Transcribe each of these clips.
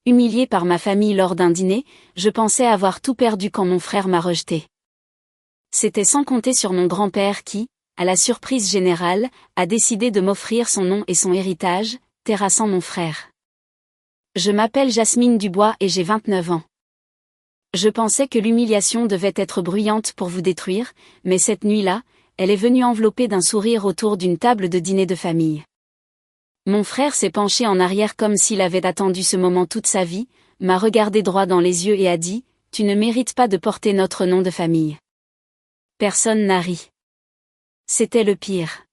Humilié par ma famille lors d'un dîner, je pensais avoir tout perdu quand mon frère m'a rejeté. C'était sans compter sur mon grand-père qui, à la surprise générale, a décidé de m'offrir son nom et son héritage, terrassant mon frère. Je m'appelle Jasmine Dubois et j'ai 29 ans. Je pensais que l'humiliation devait être bruyante pour vous détruire, mais cette nuit-là, elle est venue enveloppée d'un sourire autour d'une table de dîner de famille. Mon frère s'est penché en arrière comme s'il avait attendu ce moment toute sa vie, m'a regardé droit dans les yeux et a dit « Tu ne mérites pas de porter notre nom de famille. » Personne n'a ri. C'était le pire.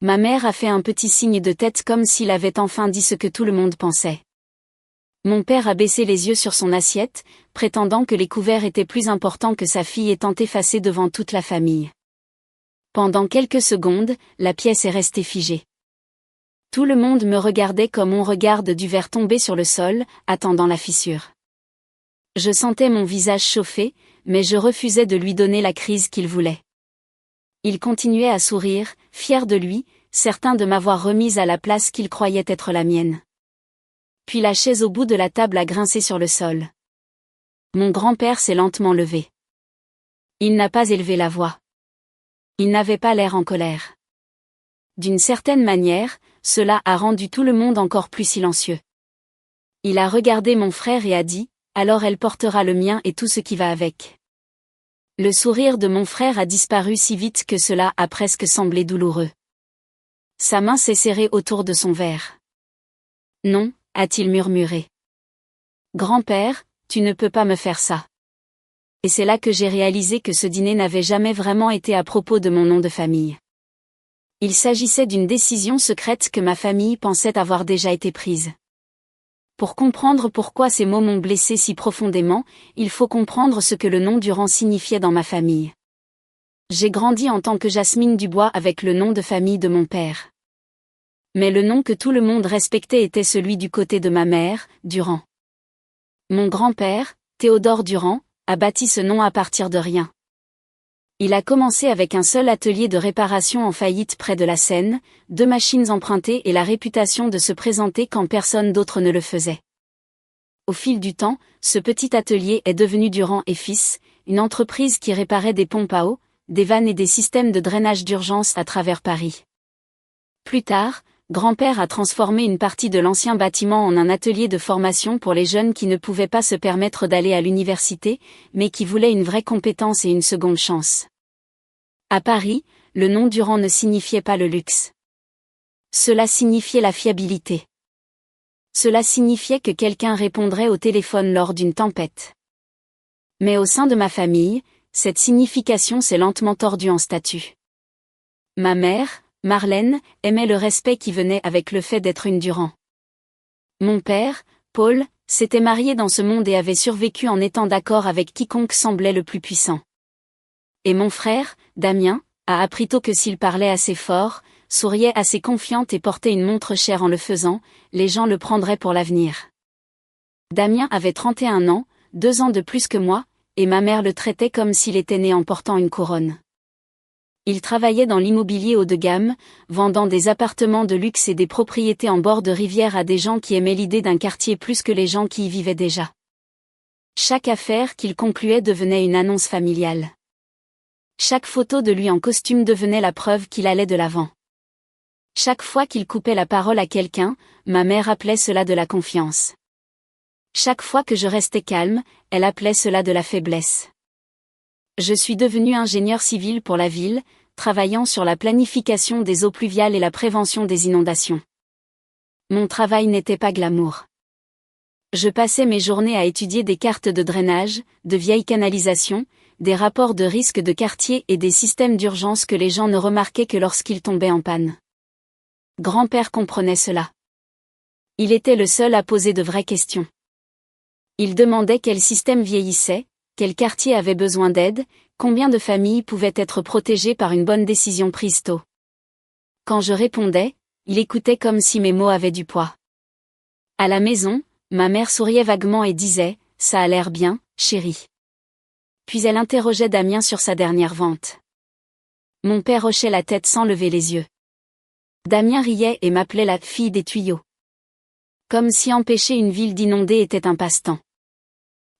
Ma mère a fait un petit signe de tête comme s'il avait enfin dit ce que tout le monde pensait. Mon père a baissé les yeux sur son assiette, prétendant que les couverts étaient plus importants que sa fille étant effacée devant toute la famille. Pendant quelques secondes, la pièce est restée figée. Tout le monde me regardait comme on regarde du verre tomber sur le sol, attendant la fissure. Je sentais mon visage chauffer, mais je refusais de lui donner la crise qu'il voulait. Il continuait à sourire, fier de lui, certain de m'avoir remise à la place qu'il croyait être la mienne. Puis la chaise au bout de la table a grincé sur le sol. Mon grand-père s'est lentement levé. Il n'a pas élevé la voix. Il n'avait pas l'air en colère. D'une certaine manière, cela a rendu tout le monde encore plus silencieux. Il a regardé mon frère et a dit « Alors elle portera le mien et tout ce qui va avec. » Le sourire de mon frère a disparu si vite que cela a presque semblé douloureux. Sa main s'est serrée autour de son verre. « Non » a-t-il murmuré. « Grand-père, tu ne peux pas me faire ça. » Et c'est là que j'ai réalisé que ce dîner n'avait jamais vraiment été à propos de mon nom de famille. Il s'agissait d'une décision secrète que ma famille pensait avoir déjà été prise. Pour comprendre pourquoi ces mots m'ont blessé si profondément, il faut comprendre ce que le nom Durand signifiait dans ma famille. J'ai grandi en tant que Jasmine Dubois avec le nom de famille de mon père. Mais le nom que tout le monde respectait était celui du côté de ma mère, Durand. Mon grand-père, Théodore Durand, a bâti ce nom à partir de rien. Il a commencé avec un seul atelier de réparation en faillite près de la Seine, 2 machines empruntées et la réputation de se présenter quand personne d'autre ne le faisait. Au fil du temps, ce petit atelier est devenu Durand et Fils, une entreprise qui réparait des pompes à eau, des vannes et des systèmes de drainage d'urgence à travers Paris. Plus tard, grand-père a transformé une partie de l'ancien bâtiment en un atelier de formation pour les jeunes qui ne pouvaient pas se permettre d'aller à l'université, mais qui voulaient une vraie compétence et une seconde chance. À Paris, le nom Durand ne signifiait pas le luxe. Cela signifiait la fiabilité. Cela signifiait que quelqu'un répondrait au téléphone lors d'une tempête. Mais au sein de ma famille, cette signification s'est lentement tordue en statut. Ma mère, Marlène, aimait le respect qui venait avec le fait d'être une Durand. Mon père, Paul, s'était marié dans ce monde et avait survécu en étant d'accord avec quiconque semblait le plus puissant. Et mon frère, Damien, a appris tôt que s'il parlait assez fort, souriait assez confiante et portait une montre chère en le faisant, les gens le prendraient pour l'avenir. Damien avait 31 ans, 2 ans de plus que moi, et ma mère le traitait comme s'il était né en portant une couronne. Il travaillait dans l'immobilier haut de gamme, vendant des appartements de luxe et des propriétés en bord de rivière à des gens qui aimaient l'idée d'un quartier plus que les gens qui y vivaient déjà. Chaque affaire qu'il concluait devenait une annonce familiale. Chaque photo de lui en costume devenait la preuve qu'il allait de l'avant. Chaque fois qu'il coupait la parole à quelqu'un, ma mère appelait cela de la confiance. Chaque fois que je restais calme, elle appelait cela de la faiblesse. Je suis devenu ingénieur civil pour la ville, travaillant sur la planification des eaux pluviales et la prévention des inondations. Mon travail n'était pas glamour. Je passais mes journées à étudier des cartes de drainage, de vieilles canalisations, des rapports de risque de quartier et des systèmes d'urgence que les gens ne remarquaient que lorsqu'ils tombaient en panne. Grand-père comprenait cela. Il était le seul à poser de vraies questions. Il demandait quel système vieillissait, quel quartier avait besoin d'aide, combien de familles pouvaient être protégées par une bonne décision prise tôt. Quand je répondais, il écoutait comme si mes mots avaient du poids. À la maison, ma mère souriait vaguement et disait « Ça a l'air bien, chérie ». Puis elle interrogeait Damien sur sa dernière vente. Mon père hochait la tête sans lever les yeux. Damien riait et m'appelait la fille des tuyaux. Comme si empêcher une ville d'inonder était un passe-temps.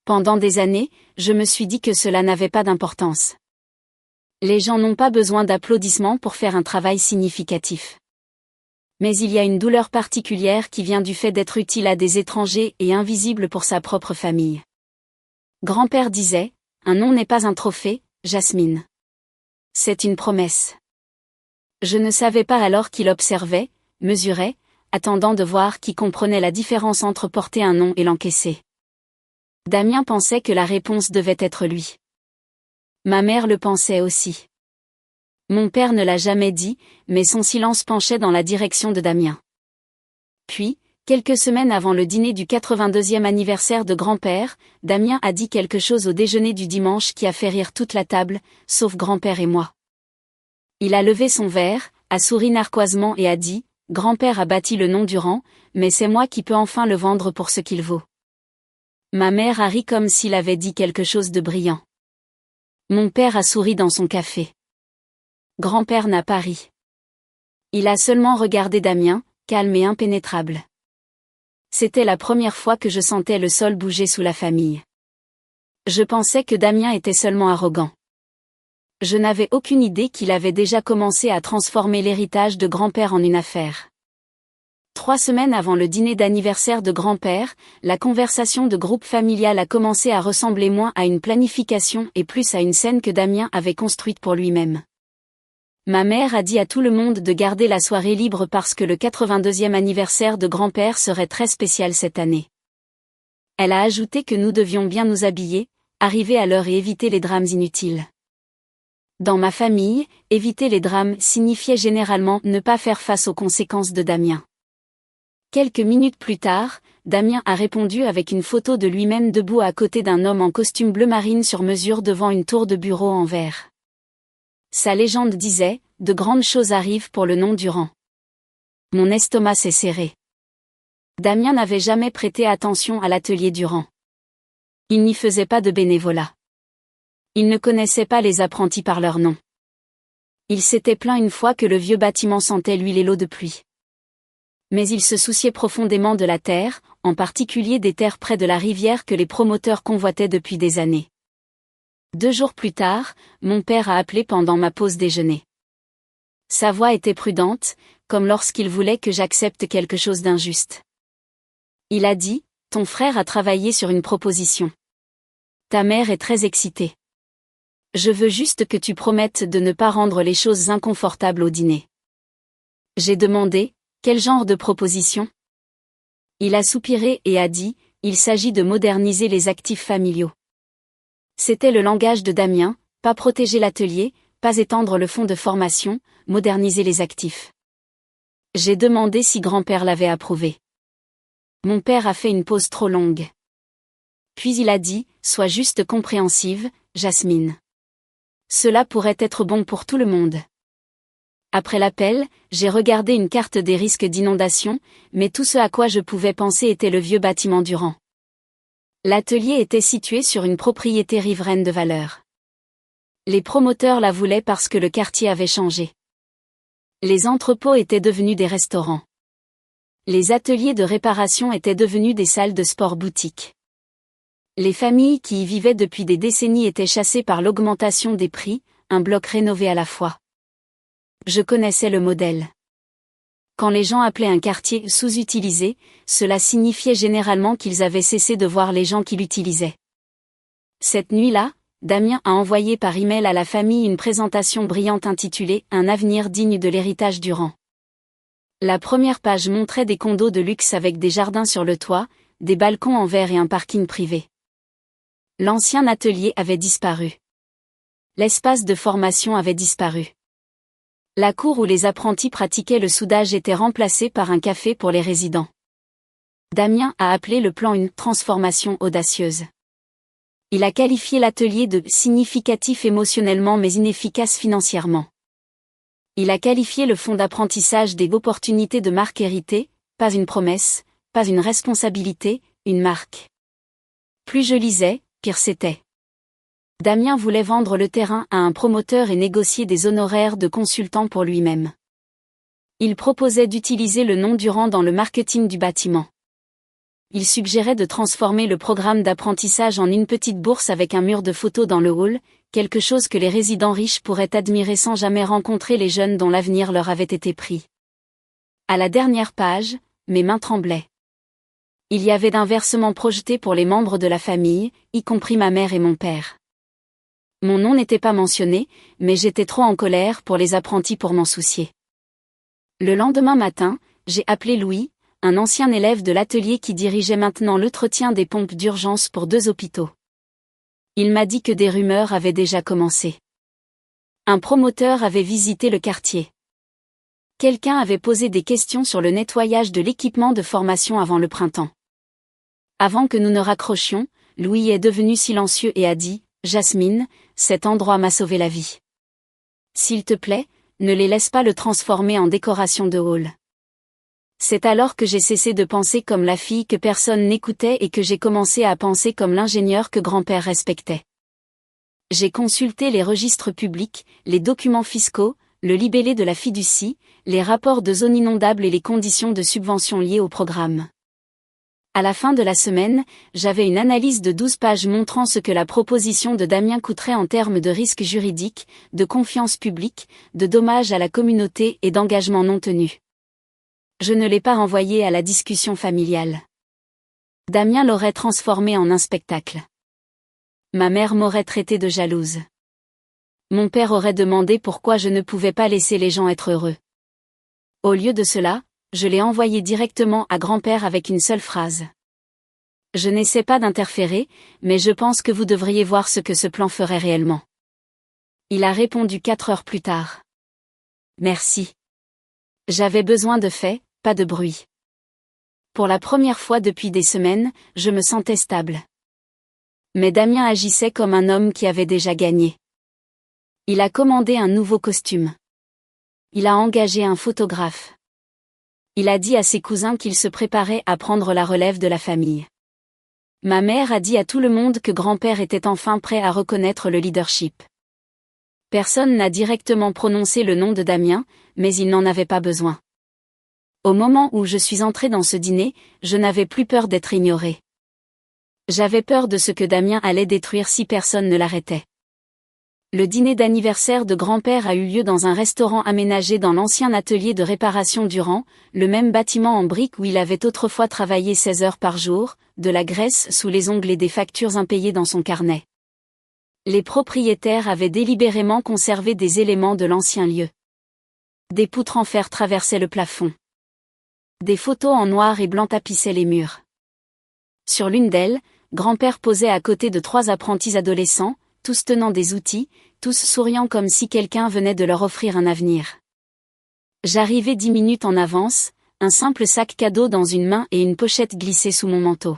Pendant des années, je me suis dit que cela n'avait pas d'importance. Les gens n'ont pas besoin d'applaudissements pour faire un travail significatif. Mais il y a une douleur particulière qui vient du fait d'être utile à des étrangers et invisible pour sa propre famille. Grand-père disait, un nom n'est pas un trophée, Jasmine. C'est une promesse. Je ne savais pas alors qu'il observait, mesurait, attendant de voir qui comprenait la différence entre porter un nom et l'encaisser. Damien pensait que la réponse devait être lui. Ma mère le pensait aussi. Mon père ne l'a jamais dit, mais son silence penchait dans la direction de Damien. Puis, quelques semaines avant le dîner du 82e anniversaire de grand-père, Damien a dit quelque chose au déjeuner du dimanche qui a fait rire toute la table, sauf grand-père et moi. Il a levé son verre, a souri narquoisement et a dit, « Grand-père a bâti le nom Durand, mais c'est moi qui peux enfin le vendre pour ce qu'il vaut. » Ma mère a ri comme s'il avait dit quelque chose de brillant. Mon père a souri dans son café. Grand-père n'a pas ri. Il a seulement regardé Damien, calme et impénétrable. C'était la première fois que je sentais le sol bouger sous la famille. Je pensais que Damien était seulement arrogant. Je n'avais aucune idée qu'il avait déjà commencé à transformer l'héritage de grand-père en une affaire. 3 semaines avant le dîner d'anniversaire de grand-père, la conversation de groupe familial a commencé à ressembler moins à une planification et plus à une scène que Damien avait construite pour lui-même. Ma mère a dit à tout le monde de garder la soirée libre parce que le 82e anniversaire de grand-père serait très spécial cette année. Elle a ajouté que nous devions bien nous habiller, arriver à l'heure et éviter les drames inutiles. Dans ma famille, éviter les drames signifiait généralement ne pas faire face aux conséquences de Damien. Quelques minutes plus tard, Damien a répondu avec une photo de lui-même debout à côté d'un homme en costume bleu marine sur mesure devant une tour de bureau en verre. Sa légende disait, de grandes choses arrivent pour le nom Durand. Mon estomac s'est serré. Damien n'avait jamais prêté attention à l'atelier Durand. Il n'y faisait pas de bénévolat. Il ne connaissait pas les apprentis par leur nom. Il s'était plaint une fois que le vieux bâtiment sentait l'huile et l'eau de pluie. Mais il se souciait profondément de la terre, en particulier des terres près de la rivière que les promoteurs convoitaient depuis des années. 2 jours plus tard, mon père a appelé pendant ma pause déjeuner. Sa voix était prudente, comme lorsqu'il voulait que j'accepte quelque chose d'injuste. Il a dit, « Ton frère a travaillé sur une proposition. Ta mère est très excitée. Je veux juste que tu promettes de ne pas rendre les choses inconfortables au dîner. » J'ai demandé, « Quel genre de proposition ?» Il a soupiré et a dit, « Il s'agit de moderniser les actifs familiaux. » C'était le langage de Damien, pas protéger l'atelier, pas étendre le fonds de formation, moderniser les actifs. J'ai demandé si grand-père l'avait approuvé. Mon père a fait une pause trop longue. Puis il a dit, sois juste compréhensive, Jasmine. Cela pourrait être bon pour tout le monde. Après l'appel, j'ai regardé une carte des risques d'inondation, mais tout ce à quoi je pouvais penser était le vieux bâtiment Durand. L'atelier était situé sur une propriété riveraine de valeur. Les promoteurs la voulaient parce que le quartier avait changé. Les entrepôts étaient devenus des restaurants. Les ateliers de réparation étaient devenus des salles de sport boutiques. Les familles qui y vivaient depuis des décennies étaient chassées par l'augmentation des prix, un bloc rénové à la fois. Je connaissais le modèle. Quand les gens appelaient un quartier sous-utilisé, cela signifiait généralement qu'ils avaient cessé de voir les gens qui l'utilisaient. Cette nuit-là, Damien a envoyé par email à la famille une présentation brillante intitulée « Un avenir digne de l'héritage Durand ». La première page montrait des condos de luxe avec des jardins sur le toit, des balcons en verre et un parking privé. L'ancien atelier avait disparu. L'espace de formation avait disparu. La cour où les apprentis pratiquaient le soudage était remplacée par un café pour les résidents. Damien a appelé le plan une transformation audacieuse. Il a qualifié l'atelier de significatif émotionnellement mais inefficace financièrement. Il a qualifié le fonds d'apprentissage des opportunités de marque héritée, pas une promesse, pas une responsabilité, une marque. Plus je lisais, pire c'était. Damien voulait vendre le terrain à un promoteur et négocier des honoraires de consultant pour lui-même. Il proposait d'utiliser le nom Durand dans le marketing du bâtiment. Il suggérait de transformer le programme d'apprentissage en une petite bourse avec un mur de photos dans le hall, quelque chose que les résidents riches pourraient admirer sans jamais rencontrer les jeunes dont l'avenir leur avait été pris. À la dernière page, mes mains tremblaient. Il y avait d'un versement projeté pour les membres de la famille, y compris ma mère et mon père. Mon nom n'était pas mentionné, mais j'étais trop en colère pour les apprentis pour m'en soucier. Le lendemain matin, j'ai appelé Louis, un ancien élève de l'atelier qui dirigeait maintenant l'entretien des pompes d'urgence pour 2 hôpitaux. Il m'a dit que des rumeurs avaient déjà commencé. Un promoteur avait visité le quartier. Quelqu'un avait posé des questions sur le nettoyage de l'équipement de formation avant le printemps. Avant que nous ne raccrochions, Louis est devenu silencieux et a dit « Jasmine, cet endroit m'a sauvé la vie. S'il te plaît, ne les laisse pas le transformer en décoration de hall. » C'est alors que j'ai cessé de penser comme la fille que personne n'écoutait et que j'ai commencé à penser comme l'ingénieur que grand-père respectait. J'ai consulté les registres publics, les documents fiscaux, le libellé de la fiducie, les rapports de zone inondable et les conditions de subvention liées au programme. À la fin de la semaine, j'avais une analyse de 12 pages montrant ce que la proposition de Damien coûterait en termes de risques juridiques, de confiance publique, de dommages à la communauté et d'engagement non tenu. Je ne l'ai pas renvoyé à la discussion familiale. Damien l'aurait transformé en un spectacle. Ma mère m'aurait traité de jalouse. Mon père aurait demandé pourquoi je ne pouvais pas laisser les gens être heureux. Au lieu de cela, je l'ai envoyé directement à grand-père avec une seule phrase. Je n'essaie pas d'interférer, mais je pense que vous devriez voir ce que ce plan ferait réellement. Il a répondu 4 heures plus tard. Merci. J'avais besoin de faits, pas de bruit. Pour la première fois depuis des semaines, je me sentais stable. Mais Damien agissait comme un homme qui avait déjà gagné. Il a commandé un nouveau costume. Il a engagé un photographe. Il a dit à ses cousins qu'il se préparait à prendre la relève de la famille. Ma mère a dit à tout le monde que grand-père était enfin prêt à reconnaître le leadership. Personne n'a directement prononcé le nom de Damien, mais il n'en avait pas besoin. Au moment où je suis entrée dans ce dîner, je n'avais plus peur d'être ignorée. J'avais peur de ce que Damien allait détruire si personne ne l'arrêtait. Le dîner d'anniversaire de grand-père a eu lieu dans un restaurant aménagé dans l'ancien atelier de réparation Durand, le même bâtiment en briques où il avait autrefois travaillé 16 heures par jour, de la graisse sous les ongles et des factures impayées dans son carnet. Les propriétaires avaient délibérément conservé des éléments de l'ancien lieu. Des poutres en fer traversaient le plafond. Des photos en noir et blanc tapissaient les murs. Sur l'une d'elles, grand-père posait à côté de 3 apprentis adolescents, tous tenant des outils, tous souriant comme si quelqu'un venait de leur offrir un avenir. J'arrivais 10 minutes en avance, un simple sac cadeau dans une main et une pochette glissée sous mon manteau.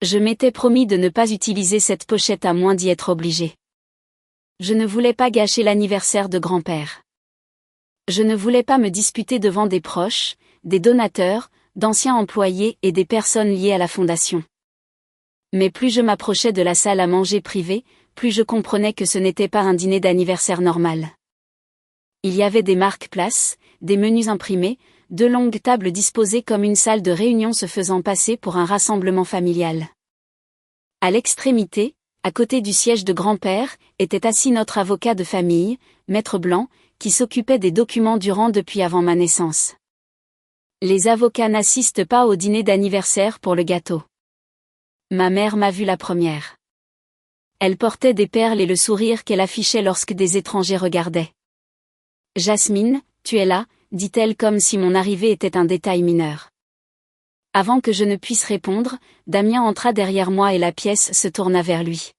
Je m'étais promis de ne pas utiliser cette pochette à moins d'y être obligé. Je ne voulais pas gâcher l'anniversaire de grand-père. Je ne voulais pas me disputer devant des proches, des donateurs, d'anciens employés et des personnes liées à la fondation. Mais plus je m'approchais de la salle à manger privée, plus je comprenais que ce n'était pas un dîner d'anniversaire normal. Il y avait des marque-places, des menus imprimés, 2 longues tables disposées comme une salle de réunion se faisant passer pour un rassemblement familial. À l'extrémité, à côté du siège de grand-père, était assis notre avocat de famille, Maître Blanc, qui s'occupait des documents Durand depuis avant ma naissance. Les avocats n'assistent pas au dîner d'anniversaire pour le gâteau. Ma mère m'a vue la première. Elle portait des perles et le sourire qu'elle affichait lorsque des étrangers regardaient. « Jasmine, tu es là », dit-elle comme si mon arrivée était un détail mineur. Avant que je ne puisse répondre, Damien entra derrière moi et la pièce se tourna vers lui.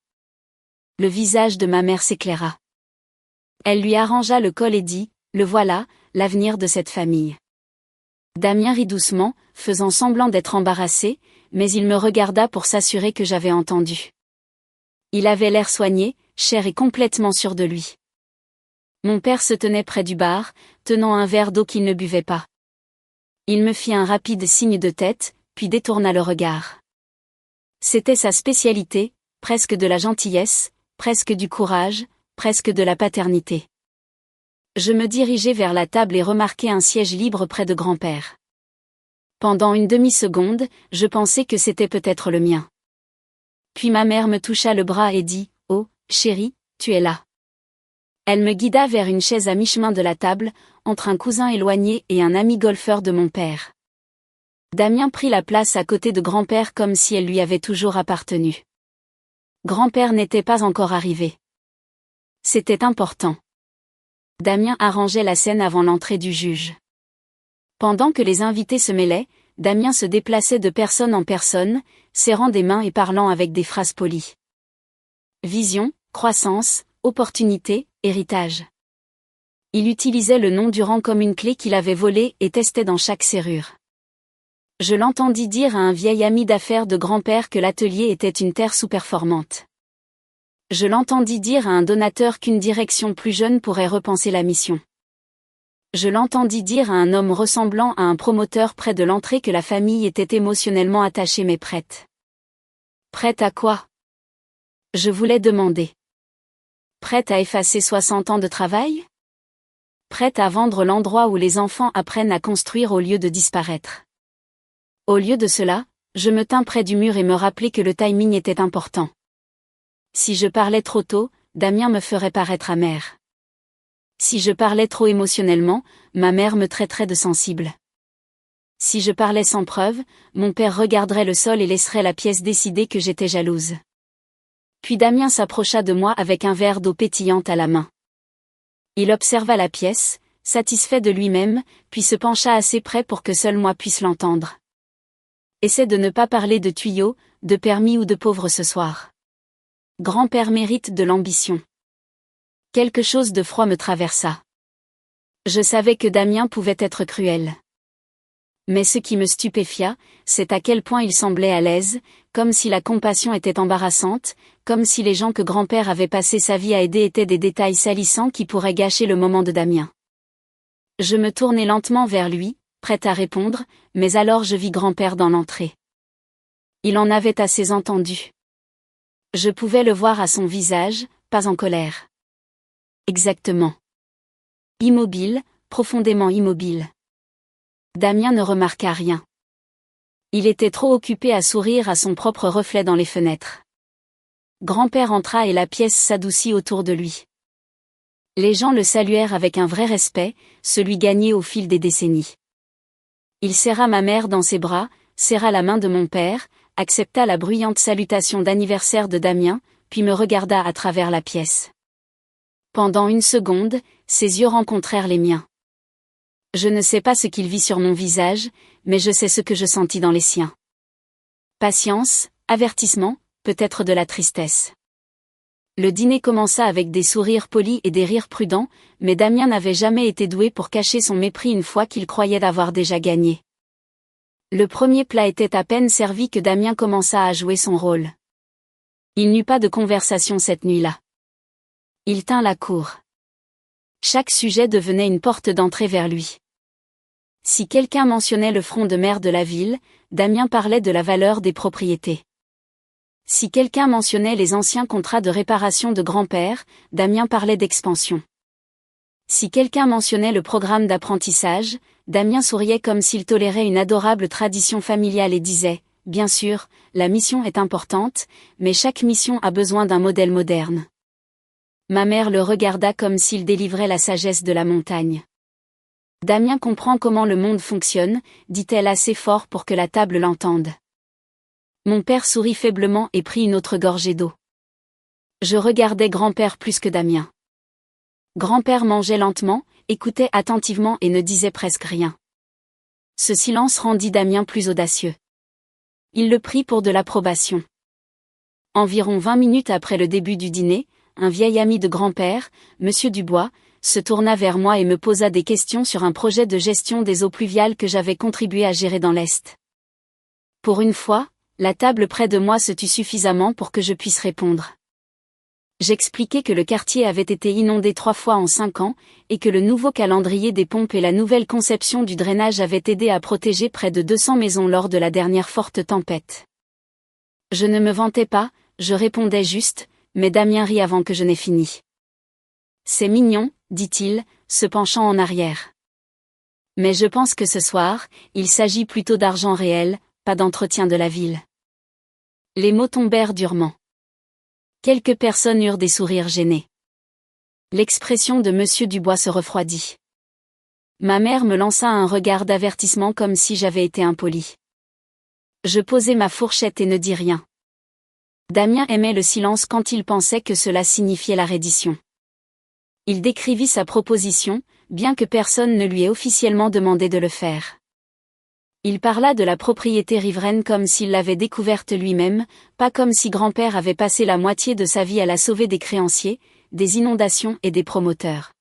Le visage de ma mère s'éclaira. Elle lui arrangea le col et dit « Le voilà, l'avenir de cette famille ». Damien rit doucement, faisant semblant d'être embarrassé, mais il me regarda pour s'assurer que j'avais entendu. Il avait l'air soigné, cher et complètement sûr de lui. Mon père se tenait près du bar, tenant un verre d'eau qu'il ne buvait pas. Il me fit un rapide signe de tête, puis détourna le regard. C'était sa spécialité, presque de la gentillesse, presque du courage, presque de la paternité. Je me dirigeai vers la table et remarquai un siège libre près de grand-père. Pendant une demi-seconde, je pensais que c'était peut-être le mien. Puis ma mère me toucha le bras et dit « Oh, chérie, tu es là ». Elle me guida vers une chaise à mi-chemin de la table, entre un cousin éloigné et un ami golfeur de mon père. Damien prit la place à côté de grand-père comme si elle lui avait toujours appartenu. Grand-père n'était pas encore arrivé. C'était important. Damien arrangeait la scène avant l'entrée du juge. Pendant que les invités se mêlaient, Damien se déplaçait de personne en personne, serrant des mains et parlant avec des phrases polies. Vision, croissance, opportunité, héritage. Il utilisait le nom du rang comme une clé qu'il avait volée et testait dans chaque serrure. Je l'entendis dire à un vieil ami d'affaires de grand-père que l'atelier était une terre sous-performante. Je l'entendis dire à un donateur qu'une direction plus jeune pourrait repenser la mission. Je l'entendis dire à un homme ressemblant à un promoteur près de l'entrée que la famille était émotionnellement attachée mais prête. Prête à quoi? Je voulais demander. Prête à effacer 60 ans de travail? Prête à vendre l'endroit où les enfants apprennent à construire au lieu de disparaître. Au lieu de cela, je me tins près du mur et me rappelai que le timing était important. Si je parlais trop tôt, Damien me ferait paraître amer. Si je parlais trop émotionnellement, ma mère me traiterait de sensible. Si je parlais sans preuve, mon père regarderait le sol et laisserait la pièce décider que j'étais jalouse. Puis Damien s'approcha de moi avec un verre d'eau pétillante à la main. Il observa la pièce, satisfait de lui-même, puis se pencha assez près pour que seul moi puisse l'entendre. Essaie de ne pas parler de tuyaux, de permis ou de pauvres ce soir. Grand-père mérite de l'ambition. Quelque chose de froid me traversa. Je savais que Damien pouvait être cruel. Mais ce qui me stupéfia, c'est à quel point il semblait à l'aise, comme si la compassion était embarrassante, comme si les gens que grand-père avait passé sa vie à aider étaient des détails salissants qui pourraient gâcher le moment de Damien. Je me tournai lentement vers lui, prête à répondre, mais alors je vis grand-père dans l'entrée. Il en avait assez entendu. Je pouvais le voir à son visage, pas en colère. Exactement. Immobile, profondément immobile. Damien ne remarqua rien. Il était trop occupé à sourire à son propre reflet dans les fenêtres. Grand-père entra et la pièce s'adoucit autour de lui. Les gens le saluèrent avec un vrai respect, celui gagné au fil des décennies. Il serra ma mère dans ses bras, serra la main de mon père, accepta la bruyante salutation d'anniversaire de Damien, puis me regarda à travers la pièce. Pendant une seconde, ses yeux rencontrèrent les miens. Je ne sais pas ce qu'il vit sur mon visage, mais je sais ce que je sentis dans les siens. Patience, avertissement, peut-être de la tristesse. Le dîner commença avec des sourires polis et des rires prudents, mais Damien n'avait jamais été doué pour cacher son mépris une fois qu'il croyait avoir déjà gagné. Le premier plat était à peine servi que Damien commença à jouer son rôle. Il n'eut pas de conversation cette nuit-là. Il tint la cour. Chaque sujet devenait une porte d'entrée vers lui. Si quelqu'un mentionnait le front de mer de la ville, Damien parlait de la valeur des propriétés. Si quelqu'un mentionnait les anciens contrats de réparation de grand-père, Damien parlait d'expansion. Si quelqu'un mentionnait le programme d'apprentissage, Damien souriait comme s'il tolérait une adorable tradition familiale et disait « Bien sûr, la mission est importante, mais chaque mission a besoin d'un modèle moderne. » Ma mère le regarda comme s'il délivrait la sagesse de la montagne. « Damien comprend comment le monde fonctionne », dit-elle assez fort pour que la table l'entende. Mon père sourit faiblement et prit une autre gorgée d'eau. Je regardais grand-père plus que Damien. Grand-père mangeait lentement, écoutait attentivement et ne disait presque rien. Ce silence rendit Damien plus audacieux. Il le prit pour de l'approbation. Environ 20 minutes après le début du dîner, un vieil ami de grand-père, Monsieur Dubois, se tourna vers moi et me posa des questions sur un projet de gestion des eaux pluviales que j'avais contribué à gérer dans l'Est. Pour une fois, la table près de moi se tut suffisamment pour que je puisse répondre. J'expliquai que le quartier avait été inondé 3 fois en 5 ans, et que le nouveau calendrier des pompes et la nouvelle conception du drainage avaient aidé à protéger près de 200 maisons lors de la dernière forte tempête. Je ne me vantais pas, je répondais juste, mais Damien rit avant que je n'aie fini. « C'est mignon, dit-il, se penchant en arrière. Mais je pense que ce soir, il s'agit plutôt d'argent réel, pas d'entretien de la ville. Les mots tombèrent durement. Quelques personnes eurent des sourires gênés. L'expression de Monsieur Dubois se refroidit. Ma mère me lança un regard d'avertissement comme si j'avais été impoli. Je posai ma fourchette et ne dis rien. Damien aimait le silence quand il pensait que cela signifiait la reddition. Il décrivit sa proposition, bien que personne ne lui ait officiellement demandé de le faire. Il parla de la propriété riveraine comme s'il l'avait découverte lui-même, pas comme si grand-père avait passé la moitié de sa vie à la sauver des créanciers, des inondations et des promoteurs.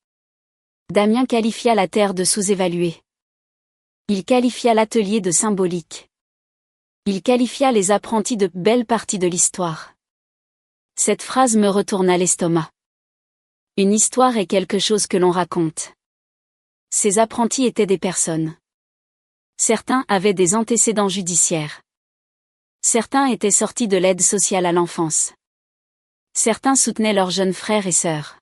Damien qualifia la terre de sous-évaluée. Il qualifia l'atelier de symbolique. Il qualifia les apprentis de belle partie de l'histoire. Cette phrase me retourna l'estomac. Une histoire est quelque chose que l'on raconte. Ces apprentis étaient des personnes. Certains avaient des antécédents judiciaires. Certains étaient sortis de l'aide sociale à l'enfance. Certains soutenaient leurs jeunes frères et sœurs.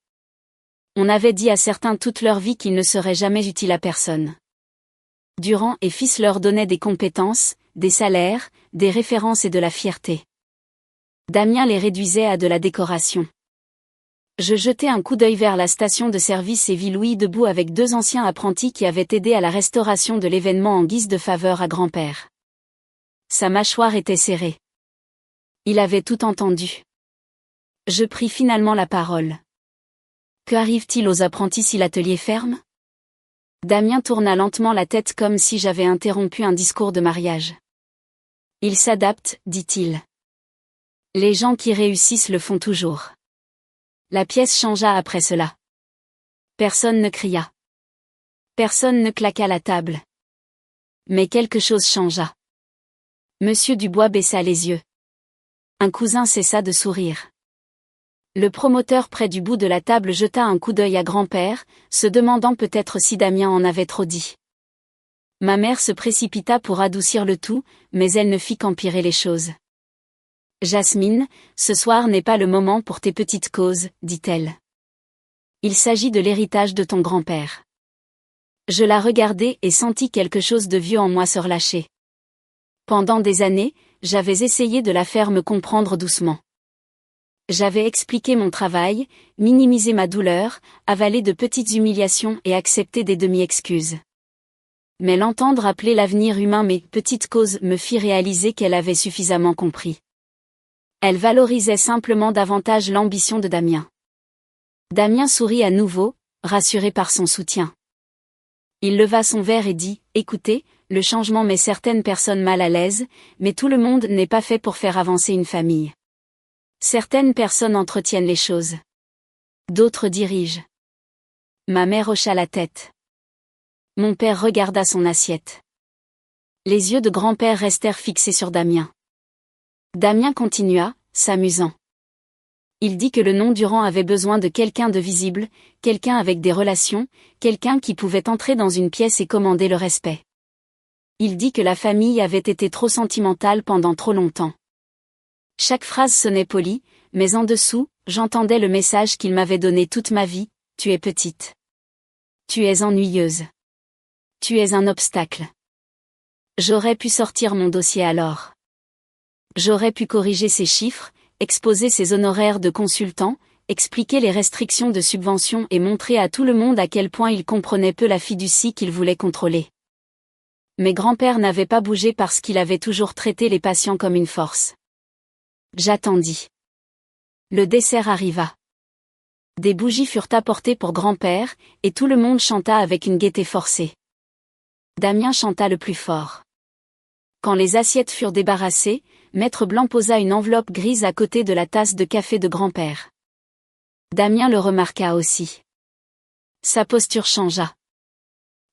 On avait dit à certains toute leur vie qu'ils ne seraient jamais utiles à personne. Durand et fils leur donnaient des compétences, des salaires, des références et de la fierté. Damien les réduisait à de la décoration. Je jetai un coup d'œil vers la station de service et vis Louis debout avec deux anciens apprentis qui avaient aidé à la restauration de l'événement en guise de faveur à grand-père. Sa mâchoire était serrée. Il avait tout entendu. Je pris finalement la parole. Qu'arrive-t-il aux apprentis si l'atelier ferme ? Damien tourna lentement la tête comme si j'avais interrompu un discours de mariage. Ils s'adaptent, dit-il. Les gens qui réussissent le font toujours. La pièce changea après cela. Personne ne cria. Personne ne claqua la table. Mais quelque chose changea. Monsieur Dubois baissa les yeux. Un cousin cessa de sourire. Le promoteur près du bout de la table jeta un coup d'œil à grand-père, se demandant peut-être si Damien en avait trop dit. Ma mère se précipita pour adoucir le tout, mais elle ne fit qu'empirer les choses. Jasmine, ce soir n'est pas le moment pour tes petites causes, dit-elle. Il s'agit de l'héritage de ton grand-père. Je la regardai et sentis quelque chose de vieux en moi se relâcher. Pendant des années, j'avais essayé de la faire me comprendre doucement. J'avais expliqué mon travail, minimisé ma douleur, avalé de petites humiliations et accepté des demi-excuses. Mais l'entendre appeler l'avenir humain mes petites causes me fit réaliser qu'elle avait suffisamment compris. Elle valorisait simplement davantage l'ambition de Damien. Damien sourit à nouveau, rassuré par son soutien. Il leva son verre et dit, « Écoutez, le changement met certaines personnes mal à l'aise, mais tout le monde n'est pas fait pour faire avancer une famille. Certaines personnes entretiennent les choses. D'autres dirigent. » Ma mère hocha la tête. Mon père regarda son assiette. Les yeux de grand-père restèrent fixés sur Damien. Damien continua, s'amusant. Il dit que le nom Durand avait besoin de quelqu'un de visible, quelqu'un avec des relations, quelqu'un qui pouvait entrer dans une pièce et commander le respect. Il dit que la famille avait été trop sentimentale pendant trop longtemps. Chaque phrase sonnait polie, mais en dessous, j'entendais le message qu'il m'avait donné toute ma vie, « Tu es petite. Tu es ennuyeuse. Tu es un obstacle. » J'aurais pu sortir mon dossier alors. J'aurais pu corriger ces chiffres, exposer ses honoraires de consultant, expliquer les restrictions de subvention et montrer à tout le monde à quel point il comprenait peu la fiducie qu'il voulait contrôler. Mais grand-père n'avait pas bougé parce qu'il avait toujours traité les patients comme une force. J'attendis. Le dessert arriva. Des bougies furent apportées pour grand-père, et tout le monde chanta avec une gaieté forcée. Damien chanta le plus fort. Quand les assiettes furent débarrassées, Maître Blanc posa une enveloppe grise à côté de la tasse de café de grand-père. Damien le remarqua aussi. Sa posture changea.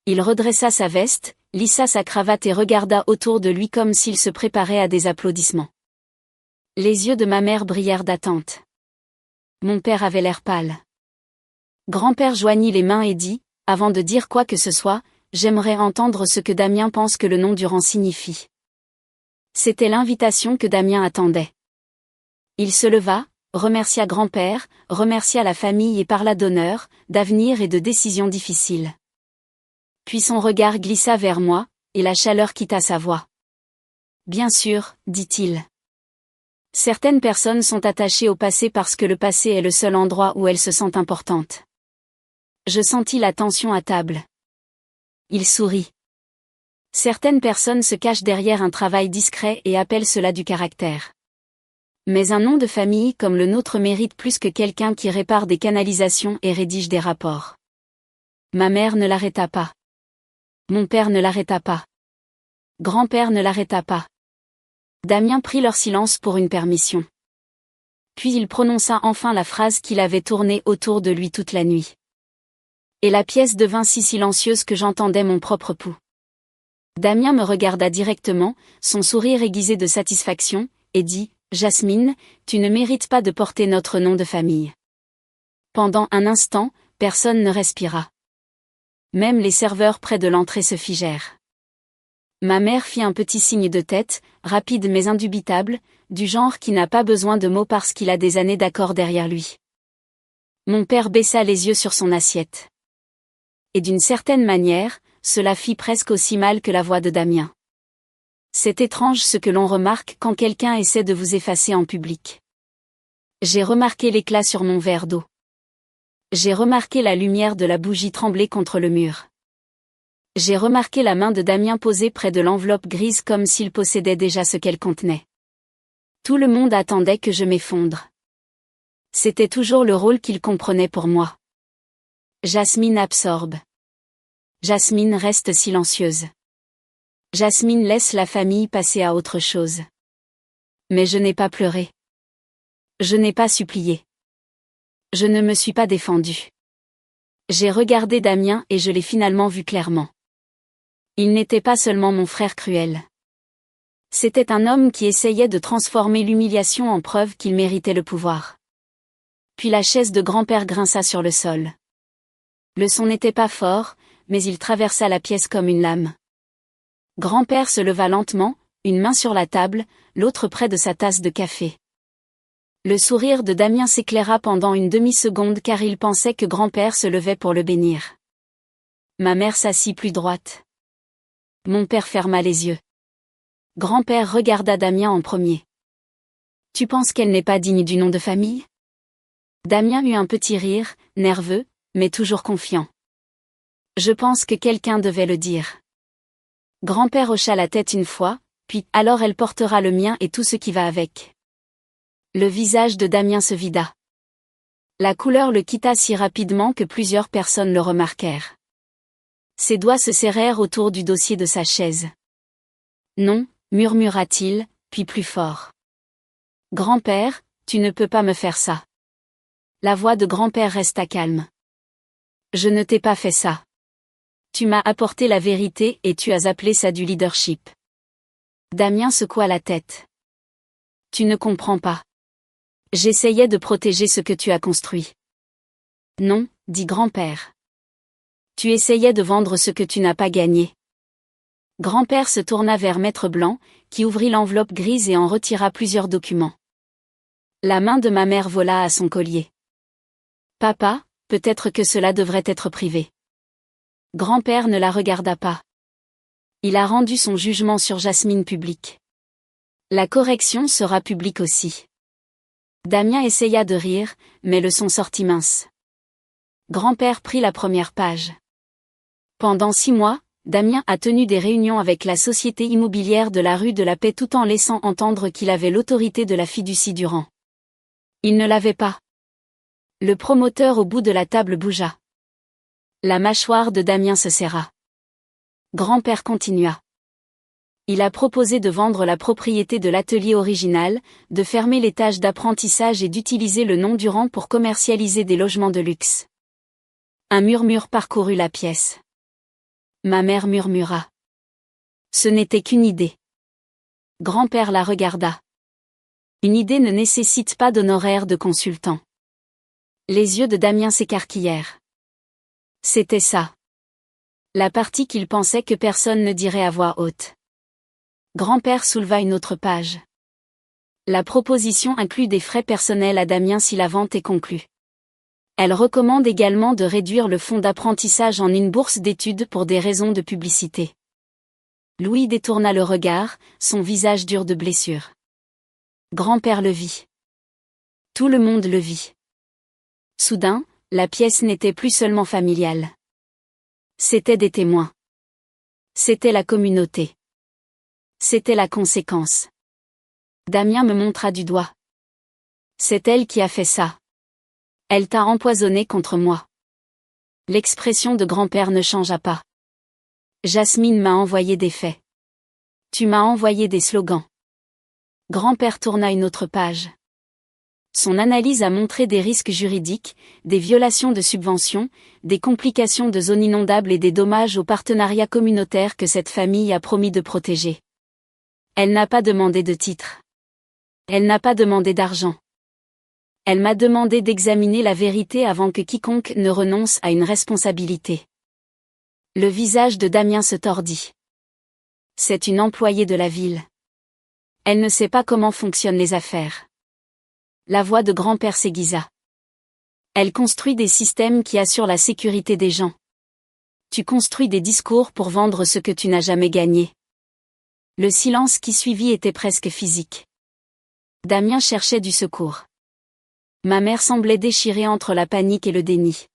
Il redressa sa veste, lissa sa cravate et regarda autour de lui comme s'il se préparait à des applaudissements. Les yeux de ma mère brillèrent d'attente. Mon père avait l'air pâle. Grand-père joignit les mains et dit, avant de dire quoi que ce soit, « J'aimerais entendre ce que Damien pense que le nom Durand signifie. » C'était l'invitation que Damien attendait. Il se leva, remercia grand-père, remercia la famille et parla d'honneur, d'avenir et de décisions difficiles. Puis son regard glissa vers moi, et la chaleur quitta sa voix. Bien sûr, dit-il. Certaines personnes sont attachées au passé parce que le passé est le seul endroit où elles se sentent importantes. Je sentis la tension à table. Il sourit. Certaines personnes se cachent derrière un travail discret et appellent cela du caractère. Mais un nom de famille comme le nôtre mérite plus que quelqu'un qui répare des canalisations et rédige des rapports. Ma mère ne l'arrêta pas. Mon père ne l'arrêta pas. Grand-père ne l'arrêta pas. Damien prit leur silence pour une permission. Puis il prononça enfin la phrase qu'il avait tournée autour de lui toute la nuit. Et la pièce devint si silencieuse que j'entendais mon propre pouls. Damien me regarda directement, son sourire aiguisé de satisfaction, et dit « Jasmine, tu ne mérites pas de porter notre nom de famille. » Pendant un instant, personne ne respira. Même les serveurs près de l'entrée se figèrent. Ma mère fit un petit signe de tête, rapide mais indubitable, du genre qui n'a pas besoin de mots parce qu'il a des années d'accord derrière lui. Mon père baissa les yeux sur son assiette. Et d'une certaine manière, cela fit presque aussi mal que la voix de Damien. C'est étrange ce que l'on remarque quand quelqu'un essaie de vous effacer en public. J'ai remarqué l'éclat sur mon verre d'eau. J'ai remarqué la lumière de la bougie trembler contre le mur. J'ai remarqué la main de Damien posée près de l'enveloppe grise comme s'il possédait déjà ce qu'elle contenait. Tout le monde attendait que je m'effondre. C'était toujours le rôle qu'il comprenait pour moi. Jasmine absorbe. Jasmine reste silencieuse. Jasmine laisse la famille passer à autre chose. Mais je n'ai pas pleuré. Je n'ai pas supplié. Je ne me suis pas défendue. J'ai regardé Damien et je l'ai finalement vu clairement. Il n'était pas seulement mon frère cruel. C'était un homme qui essayait de transformer l'humiliation en preuve qu'il méritait le pouvoir. Puis la chaise de grand-père grinça sur le sol. Le son n'était pas fort, mais il traversa la pièce comme une lame. Grand-père se leva lentement, une main sur la table, l'autre près de sa tasse de café. Le sourire de Damien s'éclaira pendant une demi-seconde car il pensait que grand-père se levait pour le bénir. Ma mère s'assit plus droite. Mon père ferma les yeux. Grand-père regarda Damien en premier. « Tu penses qu'elle n'est pas digne du nom de famille ?» Damien eut un petit rire, nerveux, mais toujours confiant. « Je pense que quelqu'un devait le dire. » Grand-père hocha la tête une fois, puis « alors elle portera le mien et tout ce qui va avec. » Le visage de Damien se vida. La couleur le quitta si rapidement que plusieurs personnes le remarquèrent. Ses doigts se serrèrent autour du dossier de sa chaise. « Non, » murmura-t-il, puis plus fort. « Grand-père, tu ne peux pas me faire ça. » La voix de grand-père resta calme. « Je ne t'ai pas fait ça. Tu m'as apporté la vérité et tu as appelé ça du leadership. » Damien secoua la tête. « Tu ne comprends pas. J'essayais de protéger ce que tu as construit. » Non, dit grand-père. Tu essayais de vendre ce que tu n'as pas gagné. Grand-père se tourna vers Maître Blanc, qui ouvrit l'enveloppe grise et en retira plusieurs documents. La main de ma mère vola à son collier. Papa, peut-être que cela devrait être privé. Grand-père ne la regarda pas. Il a rendu son jugement sur Jasmine public. La correction sera publique aussi. Damien essaya de rire, mais le son sortit mince. Grand-père prit la première page. Pendant 6 mois, Damien a tenu des réunions avec la société immobilière de la rue de la Paix tout en laissant entendre qu'il avait l'autorité de la fiducie Durand. Il ne l'avait pas. Le promoteur au bout de la table bougea. La mâchoire de Damien se serra. Grand-père continua. Il a proposé de vendre la propriété de l'atelier original, de fermer l'étage d'apprentissage et d'utiliser le nom Durand pour commercialiser des logements de luxe. Un murmure parcourut la pièce. Ma mère murmura. Ce n'était qu'une idée. Grand-père la regarda. Une idée ne nécessite pas d'honoraires de consultant. Les yeux de Damien s'écarquillèrent. C'était ça. La partie qu'il pensait que personne ne dirait à voix haute. Grand-père souleva une autre page. La proposition inclut des frais personnels à Damien si la vente est conclue. Elle recommande également de réduire le fonds d'apprentissage en une bourse d'études pour des raisons de publicité. Louis détourna le regard, son visage dur de blessure. Grand-père le vit. Tout le monde le vit. Soudain, la pièce n'était plus seulement familiale. C'était des témoins. C'était la communauté. C'était la conséquence. Damien me montra du doigt. C'est elle qui a fait ça. Elle t'a empoisonné contre moi. L'expression de grand-père ne changea pas. Jasmine m'a envoyé des faits. Tu m'as envoyé des slogans. Grand-père tourna une autre page. Son analyse a montré des risques juridiques, des violations de subventions, des complications de zones inondables et des dommages aux partenariats communautaires que cette famille a promis de protéger. Elle n'a pas demandé de titre. Elle n'a pas demandé d'argent. Elle m'a demandé d'examiner la vérité avant que quiconque ne renonce à une responsabilité. Le visage de Damien se tordit. C'est une employée de la ville. Elle ne sait pas comment fonctionnent les affaires. La voix de grand-père s'aiguisa. Elle construit des systèmes qui assurent la sécurité des gens. Tu construis des discours pour vendre ce que tu n'as jamais gagné. Le silence qui suivit était presque physique. Damien cherchait du secours. Ma mère semblait déchirée entre la panique et le déni.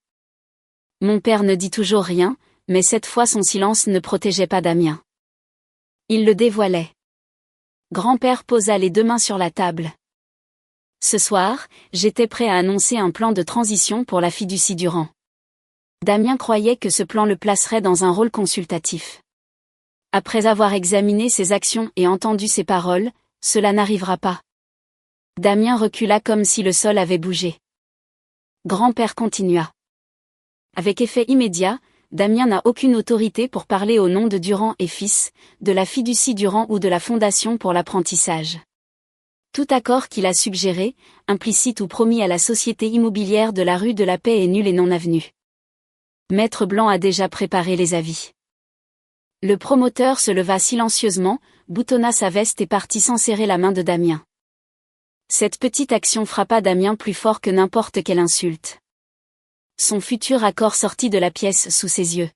Mon père ne dit toujours rien, mais cette fois son silence ne protégeait pas Damien. Il le dévoilait. Grand-père posa les deux mains sur la table. Ce soir, j'étais prêt à annoncer un plan de transition pour la fiducie Durand. Damien croyait que ce plan le placerait dans un rôle consultatif. Après avoir examiné ses actions et entendu ses paroles, cela n'arrivera pas. Damien recula comme si le sol avait bougé. Grand-père continua. Avec effet immédiat, Damien n'a aucune autorité pour parler au nom de Durand et Fils, de la fiducie Durand ou de la Fondation pour l'apprentissage. Tout accord qu'il a suggéré, implicite ou promis à la société immobilière de la rue de la Paix est nul et non avenu. Maître Blanc a déjà préparé les avis. Le promoteur se leva silencieusement, boutonna sa veste et partit sans serrer la main de Damien. Cette petite action frappa Damien plus fort que n'importe quelle insulte. Son futur accord sortit de la pièce sous ses yeux.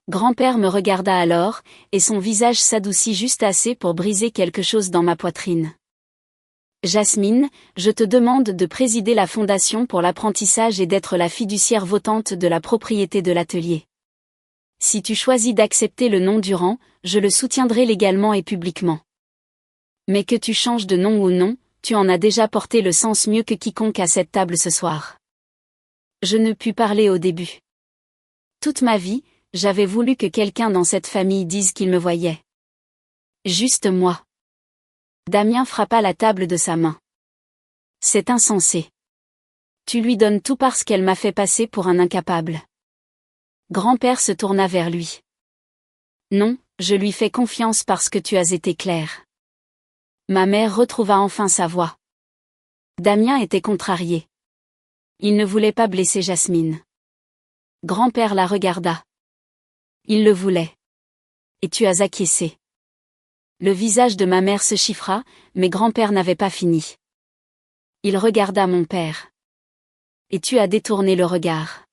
Grand-père me regarda alors, et son visage s'adoucit juste assez pour briser quelque chose dans ma poitrine. Jasmine, je te demande de présider la Fondation pour l'apprentissage et d'être la fiduciaire votante de la propriété de l'atelier. Si tu choisis d'accepter le nom Durand, je le soutiendrai légalement et publiquement. Mais que tu changes de nom ou non, tu en as déjà porté le sens mieux que quiconque à cette table ce soir. Je ne pus parler au début. Toute ma vie, j'avais voulu que quelqu'un dans cette famille dise qu'il me voyait. Juste moi. Damien frappa la table de sa main. C'est insensé. Tu lui donnes tout parce qu'elle m'a fait passer pour un incapable. Grand-père se tourna vers lui. Non, je lui fais confiance parce que tu as été clair. Ma mère retrouva enfin sa voix. Damien était contrarié. Il ne voulait pas blesser Jasmine. Grand-père la regarda. Il le voulait. Et tu as acquiescé. Le visage de ma mère se chiffra, mais grand-père n'avait pas fini. Il regarda mon père. Et tu as détourné le regard.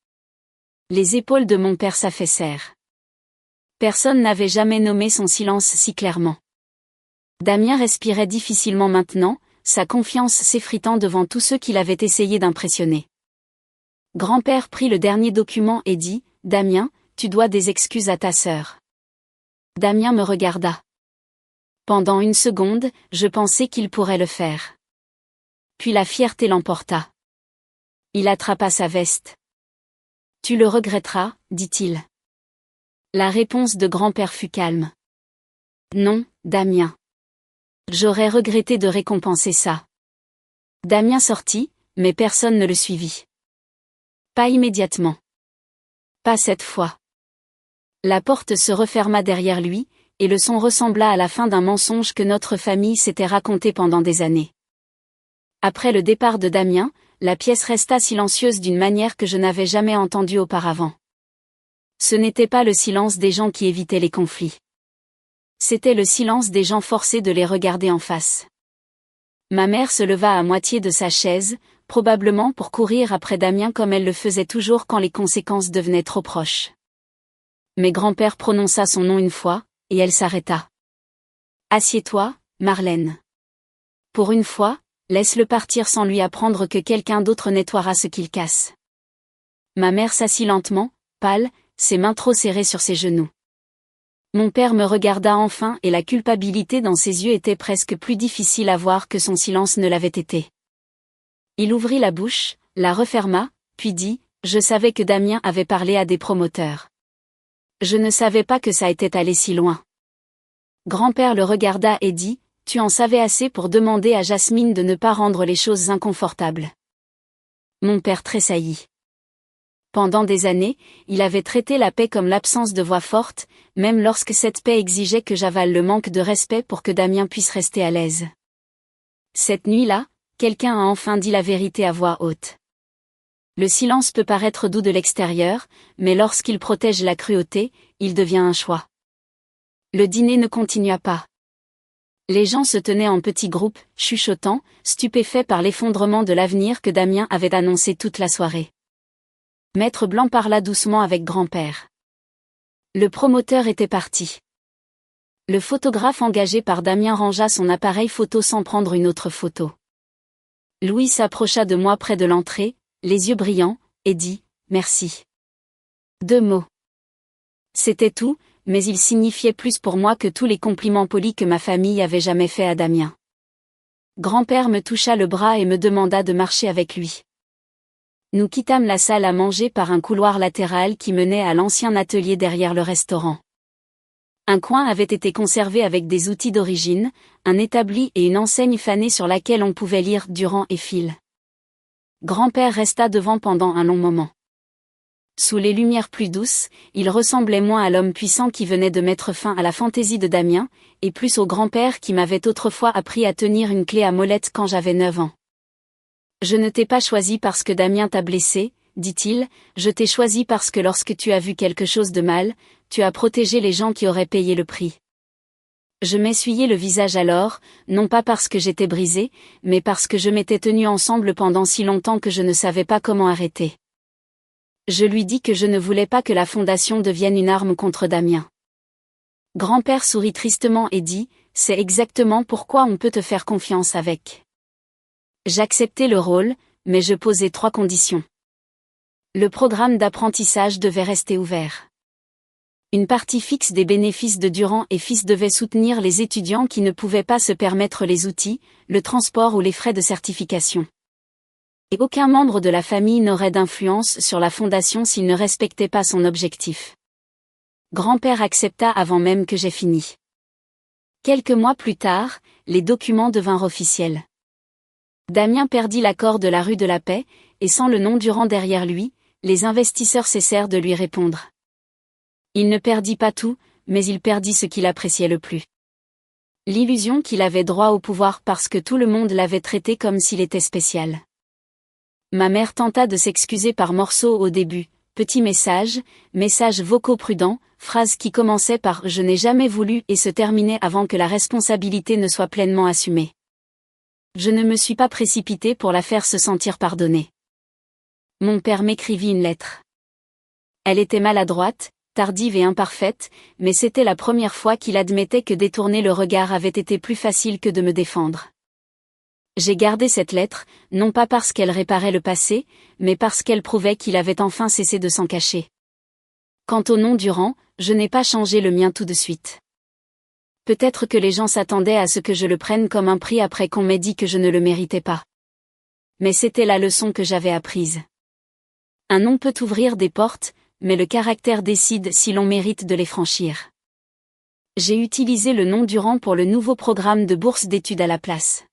Les épaules de mon père s'affaissèrent. Personne n'avait jamais nommé son silence si clairement. Damien respirait difficilement maintenant, sa confiance s'effritant devant tous ceux qu'il avait essayé d'impressionner. Grand-père prit le dernier document et dit, « Damien, tu dois des excuses à ta sœur. » Damien me regarda. Pendant une seconde, je pensais qu'il pourrait le faire. Puis la fierté l'emporta. Il attrapa sa veste. « Tu le regretteras, dit-il. » La réponse de grand-père fut calme. « Non, Damien. J'aurais regretté de récompenser ça. » Damien sortit, mais personne ne le suivit. Pas immédiatement. Pas cette fois. La porte se referma derrière lui, et le son ressembla à la fin d'un mensonge que notre famille s'était raconté pendant des années. Après le départ de Damien, la pièce resta silencieuse d'une manière que je n'avais jamais entendue auparavant. Ce n'était pas le silence des gens qui évitaient les conflits. C'était le silence des gens forcés de les regarder en face. Ma mère se leva à moitié de sa chaise, probablement pour courir après Damien comme elle le faisait toujours quand les conséquences devenaient trop proches. Mais grand-père prononça son nom une fois, et elle s'arrêta. « Assieds-toi, Marlène. Pour une fois, laisse-le partir sans lui apprendre que quelqu'un d'autre nettoiera ce qu'il casse. » Ma mère s'assit lentement, pâle, ses mains trop serrées sur ses genoux. Mon père me regarda enfin et la culpabilité dans ses yeux était presque plus difficile à voir que son silence ne l'avait été. Il ouvrit la bouche, la referma, puis dit « Je savais que Damien avait parlé à des promoteurs. Je ne savais pas que ça était allé si loin. » Grand-père le regarda et dit « Tu en savais assez pour demander à Jasmine de ne pas rendre les choses inconfortables. » Mon père tressaillit. Pendant des années, il avait traité la paix comme l'absence de voix forte, même lorsque cette paix exigeait que j'avale le manque de respect pour que Damien puisse rester à l'aise. Cette nuit-là, quelqu'un a enfin dit la vérité à voix haute. Le silence peut paraître doux de l'extérieur, mais lorsqu'il protège la cruauté, il devient un choix. Le dîner ne continua pas. Les gens se tenaient en petits groupes, chuchotant, stupéfaits par l'effondrement de l'avenir que Damien avait annoncé toute la soirée. Maître Blanc parla doucement avec grand-père. Le promoteur était parti. Le photographe engagé par Damien rangea son appareil photo sans prendre une autre photo. Louis s'approcha de moi près de l'entrée, les yeux brillants, et dit « Merci. » 2 mots. C'était tout, mais il signifiait plus pour moi que tous les compliments polis que ma famille avait jamais faits à Damien. Grand-père me toucha le bras et me demanda de marcher avec lui. Nous quittâmes la salle à manger par un couloir latéral qui menait à l'ancien atelier derrière le restaurant. Un coin avait été conservé avec des outils d'origine, un établi et une enseigne fanée sur laquelle on pouvait lire Durand et Fil. Grand-père resta devant pendant un long moment. Sous les lumières plus douces, il ressemblait moins à l'homme puissant qui venait de mettre fin à la fantaisie de Damien, et plus au grand-père qui m'avait autrefois appris à tenir une clé à molette quand j'avais 9 ans. « Je ne t'ai pas choisi parce que Damien t'a blessé, dit-il, je t'ai choisi parce que lorsque tu as vu quelque chose de mal, tu as protégé les gens qui auraient payé le prix. » Je m'essuyai le visage alors, non pas parce que j'étais brisé, mais parce que je m'étais tenu ensemble pendant si longtemps que je ne savais pas comment arrêter. Je lui dis que je ne voulais pas que la fondation devienne une arme contre Damien. Grand-père sourit tristement et dit, « C'est exactement pourquoi on peut te faire confiance avec. » J'acceptai le rôle, mais je posai 3 conditions. Le programme d'apprentissage devait rester ouvert. Une partie fixe des bénéfices de Durand et Fils devait soutenir les étudiants qui ne pouvaient pas se permettre les outils, le transport ou les frais de certification. Et aucun membre de la famille n'aurait d'influence sur la fondation s'il ne respectait pas son objectif. Grand-père accepta avant même que j'aie fini. Quelques mois plus tard, les documents devinrent officiels. Damien perdit l'accord de la rue de la Paix, et sans le nom Durand derrière lui, les investisseurs cessèrent de lui répondre. Il ne perdit pas tout, mais il perdit ce qu'il appréciait le plus. L'illusion qu'il avait droit au pouvoir parce que tout le monde l'avait traité comme s'il était spécial. Ma mère tenta de s'excuser par morceaux au début, petits messages vocaux prudents, phrases qui commençaient par « je n'ai jamais voulu » et se terminaient avant que la responsabilité ne soit pleinement assumée. Je ne me suis pas précipitée pour la faire se sentir pardonnée. Mon père m'écrivit une lettre. Elle était maladroite, tardive et imparfaite, mais c'était la première fois qu'il admettait que détourner le regard avait été plus facile que de me défendre. J'ai gardé cette lettre, non pas parce qu'elle réparait le passé, mais parce qu'elle prouvait qu'il avait enfin cessé de s'en cacher. Quant au nom Durand, je n'ai pas changé le mien tout de suite. Peut-être que les gens s'attendaient à ce que je le prenne comme un prix après qu'on m'ait dit que je ne le méritais pas. Mais c'était la leçon que j'avais apprise. Un nom peut ouvrir des portes, mais le caractère décide si l'on mérite de les franchir. J'ai utilisé le nom Durand pour le nouveau programme de bourse d'études à la place.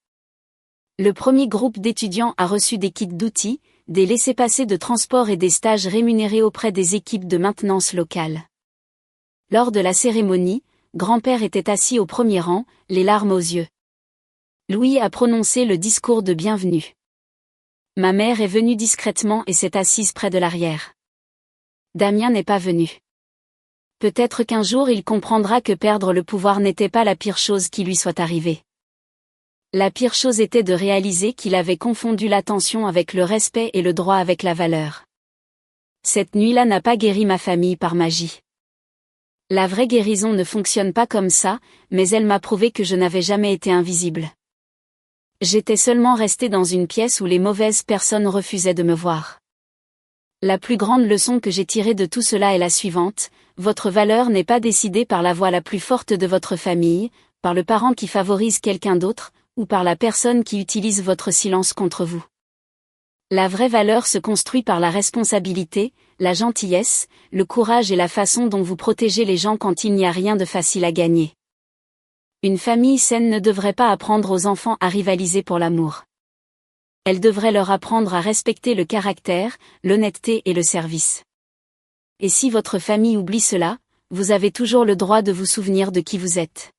Le premier groupe d'étudiants a reçu des kits d'outils, des laissez-passer de transport et des stages rémunérés auprès des équipes de maintenance locales. Lors de la cérémonie, grand-père était assis au premier rang, les larmes aux yeux. Louis a prononcé le discours de bienvenue. Ma mère est venue discrètement et s'est assise près de l'arrière. Damien n'est pas venu. Peut-être qu'un jour il comprendra que perdre le pouvoir n'était pas la pire chose qui lui soit arrivée. La pire chose était de réaliser qu'il avait confondu l'attention avec le respect et le droit avec la valeur. Cette nuit-là n'a pas guéri ma famille par magie. La vraie guérison ne fonctionne pas comme ça, mais elle m'a prouvé que je n'avais jamais été invisible. J'étais seulement restée dans une pièce où les mauvaises personnes refusaient de me voir. La plus grande leçon que j'ai tirée de tout cela est la suivante: votre valeur n'est pas décidée par la voix la plus forte de votre famille, par le parent qui favorise quelqu'un d'autre, ou par la personne qui utilise votre silence contre vous. La vraie valeur se construit par la responsabilité, la gentillesse, le courage et la façon dont vous protégez les gens quand il n'y a rien de facile à gagner. Une famille saine ne devrait pas apprendre aux enfants à rivaliser pour l'amour. Elle devrait leur apprendre à respecter le caractère, l'honnêteté et le service. Et si votre famille oublie cela, vous avez toujours le droit de vous souvenir de qui vous êtes.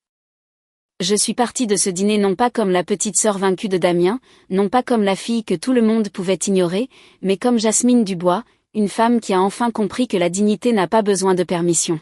Je suis partie de ce dîner non pas comme la petite sœur vaincue de Damien, non pas comme la fille que tout le monde pouvait ignorer, mais comme Jasmine Dubois, une femme qui a enfin compris que la dignité n'a pas besoin de permission.